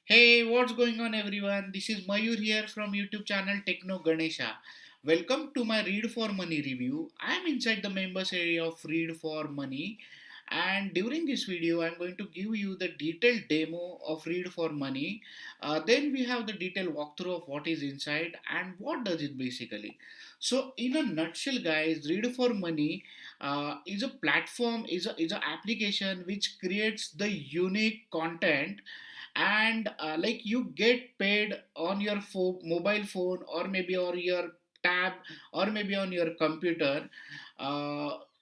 Hey, what's going on everyone? This is Mayur here from YouTube channel Techno Ganesha. Welcome to my Read for Money review. I am inside the members area of Read for Money, and during this video I'm going to give you the detailed demo of Read for Money. Then we have the detailed walkthrough of what is inside and what does it basically. So in a nutshell guys, Read for Money is a platform, is a application which creates the unique content and like you get paid on your mobile phone or maybe on your tab or maybe on your computer.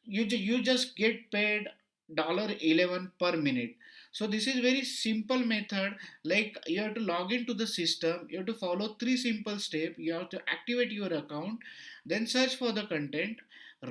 You just get paid $11 per minute. So this is very simple method. Like you have to log into the system, you have to follow three simple steps. You have to activate your account, then search for the content,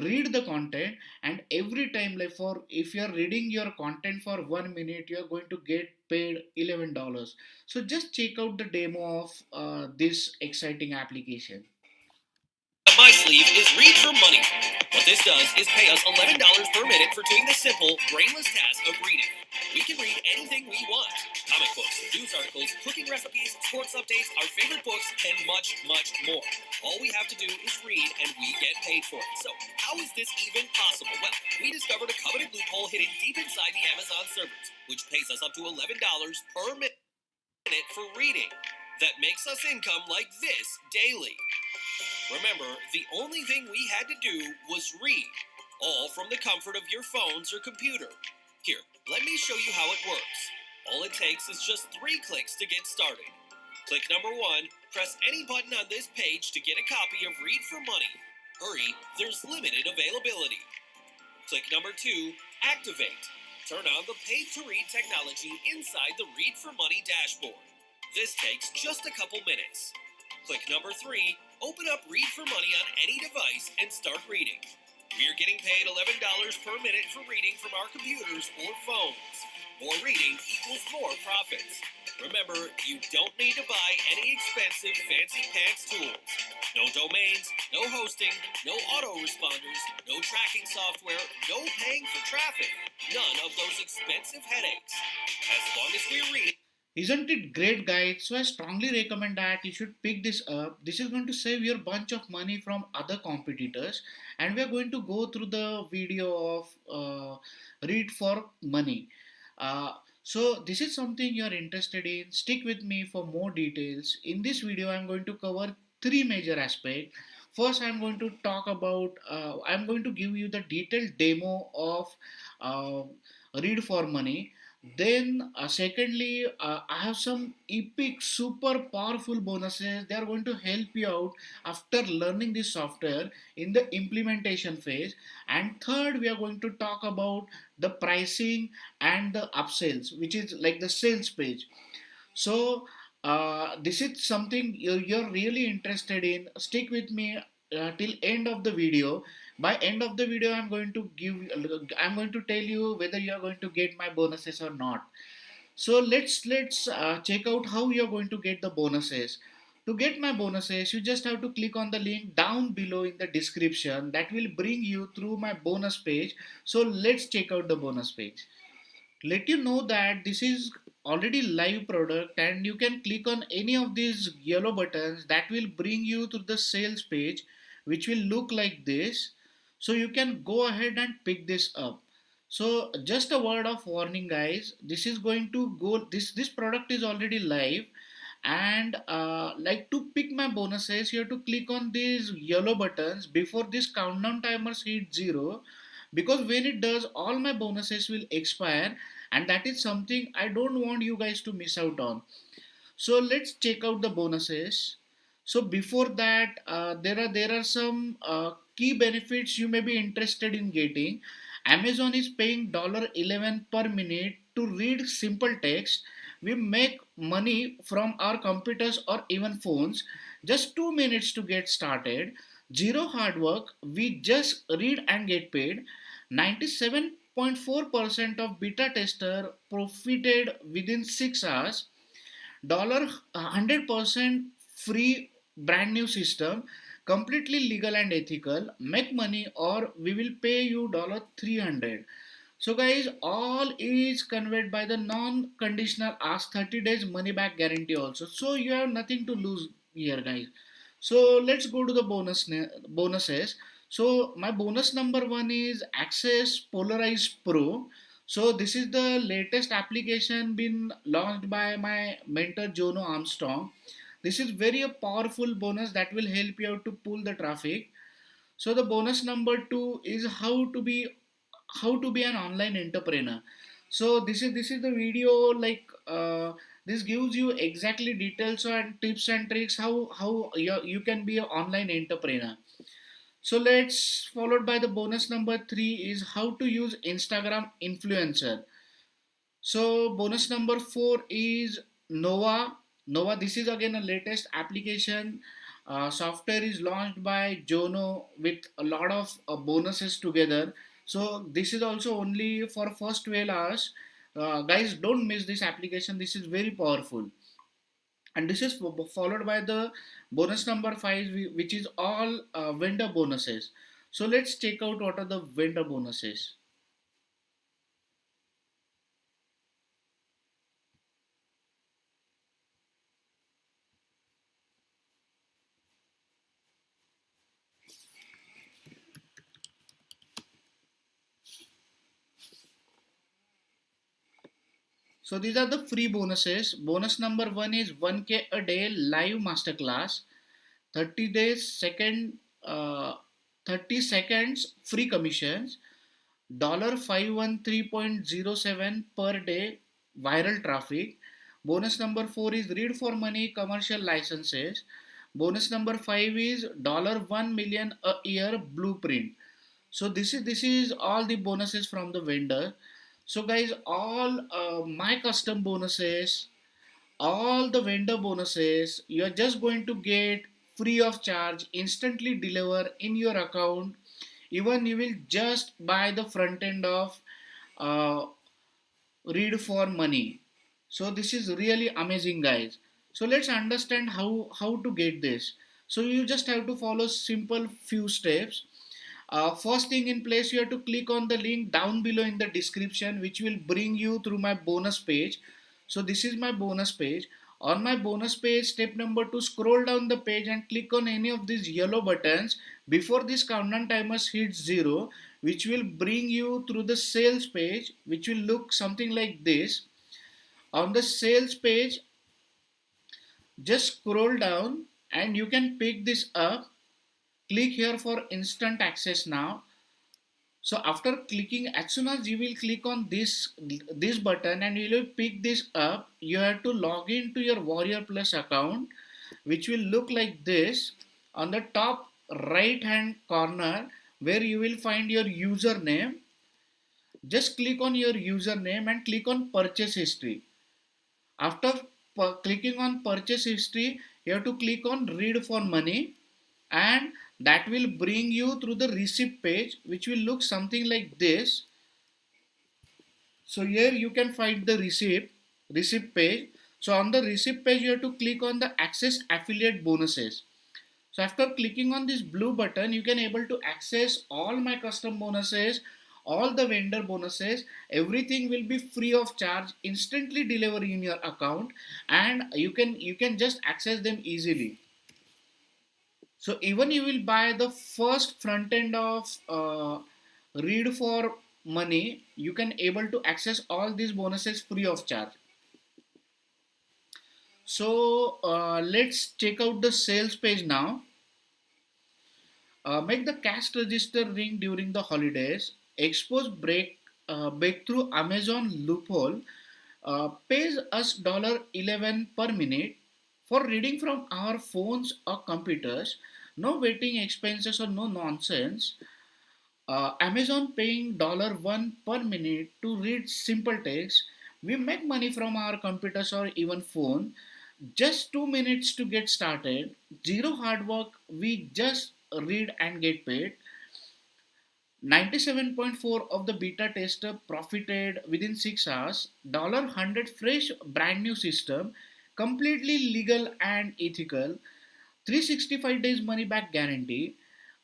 read the content, and every time, like for if you're reading your content for 1 minute, you're going to get paid $11. So just check out the demo of this exciting application. Up my sleeve is Read for Money. What this does is pay us $11 per minute for doing the simple, brainless task of reading. We can read anything we want: comic books, news articles, cooking recipes, sports updates, our favorite books, and much, much more. All we have to do is read, and we get paid for it. So, how is this even possible? Well, we discovered a coveted loophole hidden deep inside the Amazon servers, which pays us up to $11 per minute for reading. That makes us income like this daily. Remember, the only thing we had to do was read, all from the comfort of your phones or computer. Here, let me show you how it works. All it takes is just 3 clicks to get started. Click number 1, press any button on this page to get a copy of Read for Money. Hurry, there's limited availability. Click number 2, activate. Turn on the paid-to-read technology inside the Read for Money dashboard. This takes just a couple minutes. Click number 3, open up Read for Money on any device and start reading. We are getting paid $11 per minute for reading from our computers or phones. More reading equals more profits. Remember, you don't need to buy any expensive fancy pants tools. No domains, no hosting, no autoresponders, no tracking software, no paying for traffic. None of those expensive headaches. As long as we're reading. Isn't it great, guys? So I strongly recommend that you should pick this up. This is going to save you a bunch of money from other competitors, and we are going to go through the video of Read for Money. So this is something you are interested in. Stick with me for more details. In this video, I'm going to cover three major aspects. First, I'm going to talk about. I'm going to give you the detailed demo of uh, Read for Money. Then, secondly, I have some epic, super powerful bonuses. They are going to help you out after learning this software in the implementation phase. And third, we are going to talk about the pricing and the upsells, which is like the sales page. So, this is something you're really interested in. Stick with me till end of the video. By end of the video, I'm going to tell you whether you are going to get my bonuses or not. So let's check out how you're going to get the bonuses. To get my bonuses, you just have to click on the link down below in the description. That will bring you through my bonus page. So let's check out the bonus page. Let you know that this is already live product, and you can click on any of these yellow buttons that will bring you to the sales page, which will look like this. So you can go ahead and pick this up. So just a word of warning guys, this is going to go, this product is already live. And like to pick my bonuses, you have to click on these yellow buttons before this countdown timers hit zero, because when it does, all my bonuses will expire, and that is something I don't want you guys to miss out on. So let's check out the bonuses. So before that, there are some key benefits you may be interested in getting. Amazon is paying $11 per minute to read simple text. We make money from our computers or even phones. Just 2 minutes to get started. Zero hard work. We just read and get paid. 97.4% of beta tester profited within 6 hours. $100% free brand new system, completely legal and ethical. Make money or we will pay you $300. So guys, all is conveyed by the non-conditional ask 30 days money back guarantee also. So you have nothing to lose here guys. So let's go to the bonuses. So my bonus number one is Access Polarize Pro. So this is the latest application been launched by my mentor Jono Armstrong. This is very a powerful bonus that will help you out to pull the traffic. So the bonus number two is how to be an online entrepreneur. So this is the video, like this gives you exactly details and tips and tricks how you can be an online entrepreneur. So let's followed by the bonus number three is how to use Instagram influencer. So bonus number four is Nova. Nova, this is again a latest application. Software is launched by Jono with a lot of bonuses together. So this is also only for first 12 hours. Guys, don't miss this application. This is very powerful. And this is followed by the bonus number five, which is all vendor bonuses. So let's check out what are the vendor bonuses. So these are the free bonuses. Bonus number one is 1K a day live masterclass, 30 days second, 30 seconds free commissions, $513.07 per day viral traffic. Bonus number four is read for money commercial licenses. Bonus number five is $1 million a year blueprint. So this is all the bonuses from the vendor. So guys, all my custom bonuses, all the vendor bonuses, you are just going to get free of charge, instantly deliver in your account. Even you will just buy the front end of uh, read for money. So this is really amazing guys. So let's understand how to get this. So you just have to follow simple few steps. First thing in place, you have to click on the link down below in the description, which will bring you through my bonus page. So this is my bonus page. On my bonus page, step number two, scroll down the page and click on any of these yellow buttons before this countdown timers hits zero, which will bring you through the sales page, which will look something like this. On the sales page, just scroll down and you can pick this up. Click here for instant access now. So after clicking, as soon as you will click on this button and you will pick this up, you have to log into your Warrior Plus account, which will look like this. On the top right hand corner, where you will find your username, just click on your username and click on purchase history. After clicking on purchase history, you have to click on read for money, and that will bring you through the receipt page, which will look something like this. So here you can find the receipt page. So on the receipt page, you have to click on the access affiliate bonuses. So after clicking on this blue button, you can able to access all my custom bonuses, all the vendor bonuses. Everything will be free of charge, instantly delivered in your account, and you can just access them easily. So even you will buy the first front end of read for money, you can able to access all these bonuses free of charge. So let's check out the sales page now. Make the cash register ring during the holidays. Expose breakthrough Amazon loophole. Pays us $11 per minute for reading from our phones or computers. No waiting expenses or no nonsense. Amazon paying $1 per minute to read simple text. We make money from our computers or even phone. Just 2 minutes to get started. Zero hard work. We just read and get paid. 97.4 of the beta tester profited within 6 hours. $100 fresh brand new system, completely legal and ethical. 365 days money back guarantee.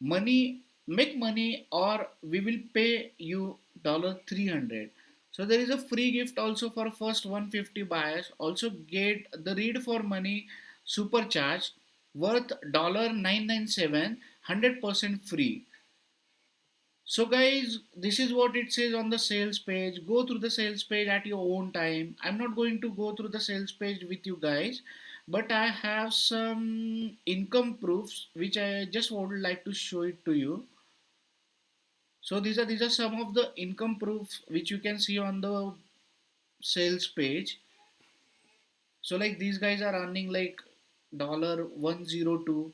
Money, make money or we will pay you $300. So there is a free gift also for first 150 buyers. Also get the read for money supercharge worth $997, 100% free. So guys, this is what it says on the sales page. Go through the sales page at your own time. I'm not going to go through the sales page with you guys, but I have some income proofs which I just would like to show it to you. So these are some of the income proofs which you can see on the sales page. So like these guys are earning like $102, $256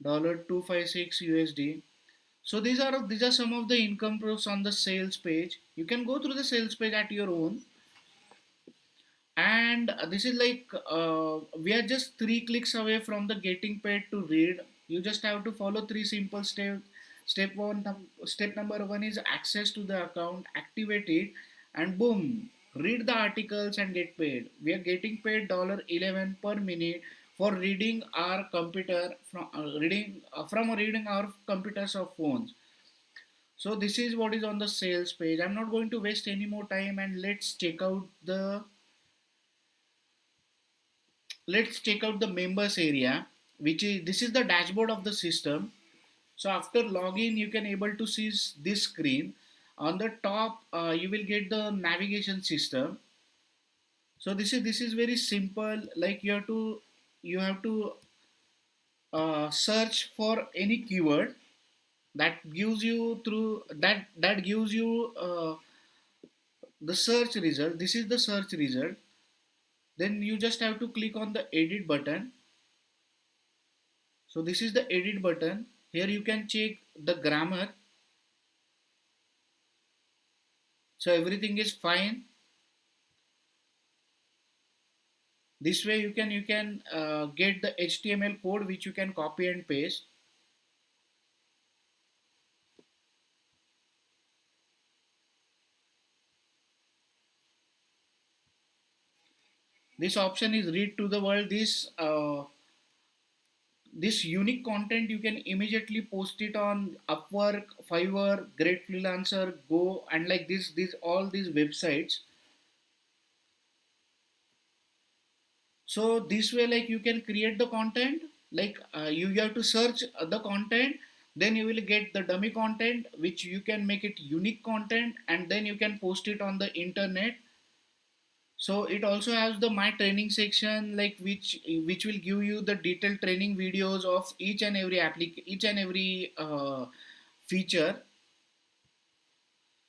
USD. So these are some of the income proofs on the sales page. You can go through the sales page at your own. And this is like we are just 3 clicks away from the getting paid to read. You just have to follow three simple steps. Step number one is access to the account, activate it, and boom, read the articles and get paid. We are getting paid $11 per minute for reading our computer from reading our computers or phones. So this is what is on the sales page. I'm not going to waste any more time, and let's check out the members area, which is this is the dashboard of the system. So after login, you can able to see this screen. On the top, you will get the navigation system. So this is very simple. Like you have to search for any keyword that gives you through that gives you the search result. This is the search result. Then you just have to click on the edit button. So this is the edit button. Here you can check the grammar. So everything is fine. This way you can get the HTML code which you can copy and paste. This option is read to the world. This unique content you can immediately post it on Upwork, Fiverr, Great Freelancer, Go, and like this all these websites. So this way, like you can create the content. Like you have to search the content, then you will get the dummy content, which you can make it unique content, and then you can post it on the internet. So it also has the my training section, like which will give you the detailed training videos of each and every feature.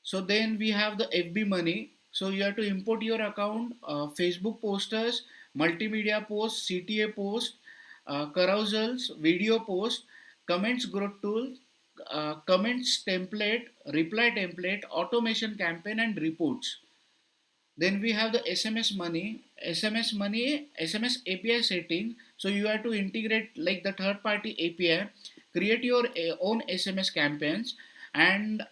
So then we have the FB money. So you have to import your account, Facebook posters, multimedia posts, CTA posts, carousels, video posts, comments growth tool, comments template, reply template, automation campaign, and reports. Then we have the SMS API setting. So you have to integrate like the third party API, create your own SMS campaigns, and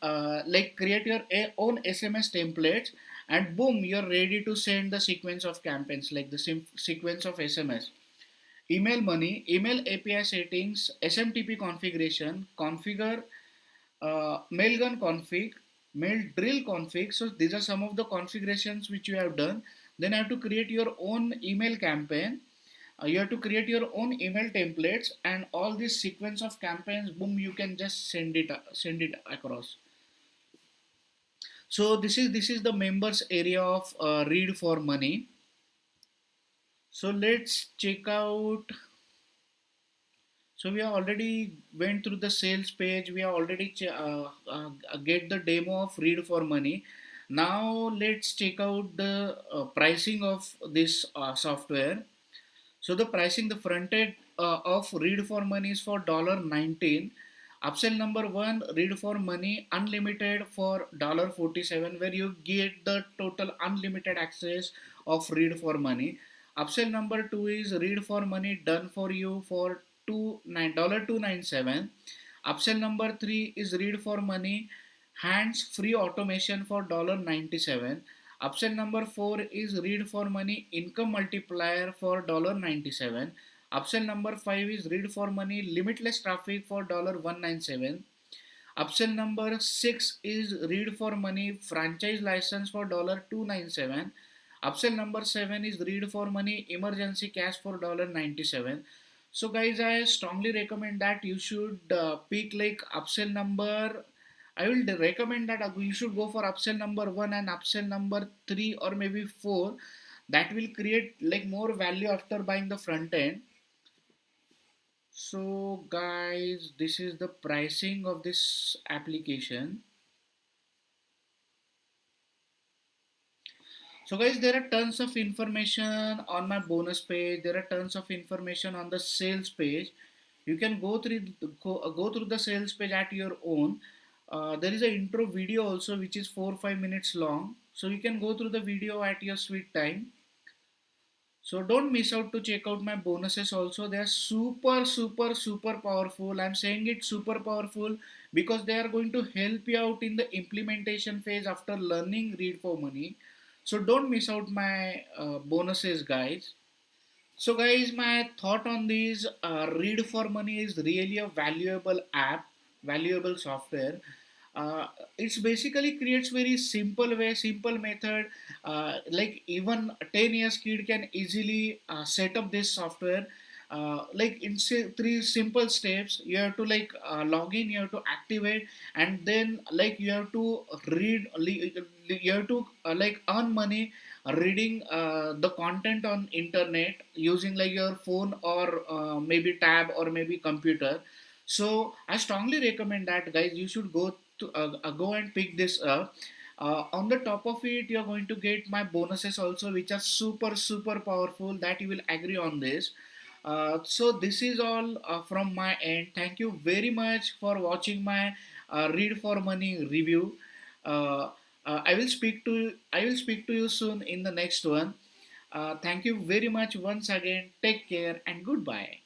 like create your own SMS templates, and boom, you're ready to send the sequence of campaigns like the sequence of SMS. Email API settings, SMTP configuration, configure mailgun config, mail drill config. So these are some of the configurations which you have done. Then you have to create your own email campaign. You have to create your own email templates, and all this sequence of campaigns, boom, you can just send it across. So this is the members area of read for money. So let's check out. So we have already went through the sales page. We have already get the demo of read for money. Now let's check out the pricing of this software. So the pricing, the front end of read for money is for $19. Upsell number one, read for money unlimited for $47, where you get the total unlimited access of read for money. Upsell number two is read for money done for you for $297. Upsell number three is read for money hands free automation for $97. Upsell number four is read for money income multiplier for $97. Upsell number five is read for money limitless traffic for $197. Upsell number 6 is Read for Money franchise license for $297. Upsell number 7 is Read for Money emergency cash for $97. So guys, I strongly recommend that you should pick like upsell number. I will recommend that you should go for upsell number 1 and upsell number 3 or maybe 4. That will create like more value after buying the front end. So guys, this is the pricing of this application. So guys, there are tons of information on my bonus page. There are tons of information on the sales page. You can go through the sales page at your own. There is an intro video also which is 4 5 minutes long. So you can go through the video at your sweet time. So don't miss out to check out my bonuses also. They are super powerful. I'm saying it super powerful because they are going to help you out in the implementation phase after learning Read for Money. So don't miss out my bonuses, guys. So guys, my thought on this Read for Money is really a valuable app, valuable software. It's basically creates very simple way, simple method. Like even 10 years kid can easily set up this software. Like in three simple steps, you have to like log in, you have to activate, and then like you have to you have to like earn money reading the content on internet using like your phone or maybe tab or maybe computer. So I strongly recommend that guys you should go and pick this up. On the top of it you're going to get my bonuses also which are super powerful that you will agree on this. So this is all from my end. Thank you very much for watching my Read for Money review. uh, I will speak to you soon in the next one. Thank you very much once again. Take care and goodbye.